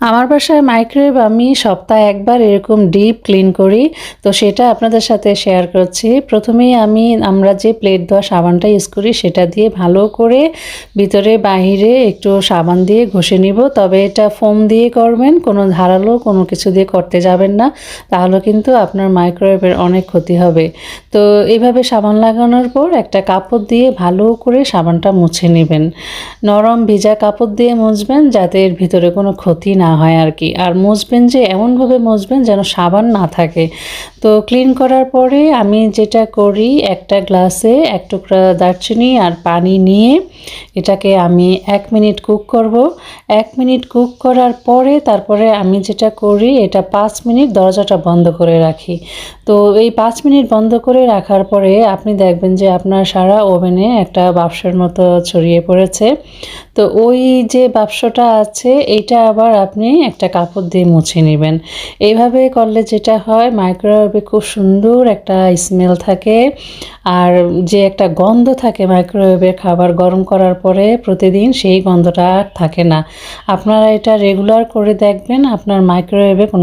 আমার বাসায় মাইক্রোওয়েভ আমি সপ্তাহে একবার এরকম ডিপ ক্লিন করি, তো সেটা আপনাদের সাথে শেয়ার করছি। প্রথমেই আমরা যে প্লেট ধোয়া সাবানটা ইউজ করি সেটা দিয়ে ভালো করে ভিতরে বাহিরে একটু সাবান দিয়ে ঘষে নিব। তবে এটা ফোম দিয়ে করবেন, কোনো ধারালো কোনো কিছু দিয়ে করতে যাবেন না, তাহলে কিন্তু আপনার মাইক্রোওয়েভের অনেক ক্ষতি হবে। তো এইভাবে সাবান লাগানোর পর একটা কাপড় দিয়ে ভালো করে সাবানটা মুছে নেবেন। নরম ভিজা কাপড় দিয়ে মুছবেন যাতে এর ভিতরে কোনো ক্ষতি না হয় আর কি। আর মুছবেন যে এমনভাবে মুছবেন যেন সাবান না থাকে। তো ক্লিন করার পরে আমি যেটা করি, একটা গ্লাসে এক টুকরা দারচিনি আর পানি নিয়ে এটাকে আমি 1 মিনিট কুক করব। 1 মিনিট কুক করার পরে তারপরে আমি যেটা করি, এটা 5 মিনিট দরজাটা বন্ধ করে রাখি। তো এই 5 মিনিট বন্ধ করে রাখার পরে আপনি দেখবেন যে আপনার সারা ওভেনে একটা বাষ্পের মতো ছড়িয়ে পড়েছে। তো ওই যে বাষ্পটা আছে এইটা আবার আপনি একটা কাপড় দিয়ে মুছে নেবেন। এইভাবে করলে যেটা হয়, মাইক্রোওয়েভে খুব সুন্দর একটা স্মেল থাকে, আর যে একটা গন্ধ থাকে মাইক্রোওয়েভে খাবার গরম করার পরে প্রতিদিন, সেই গন্ধটা আর থাকে না। আপনারা এটা রেগুলার করে দেখবেন, আপনার মাইক্রোওয়েভে কোনো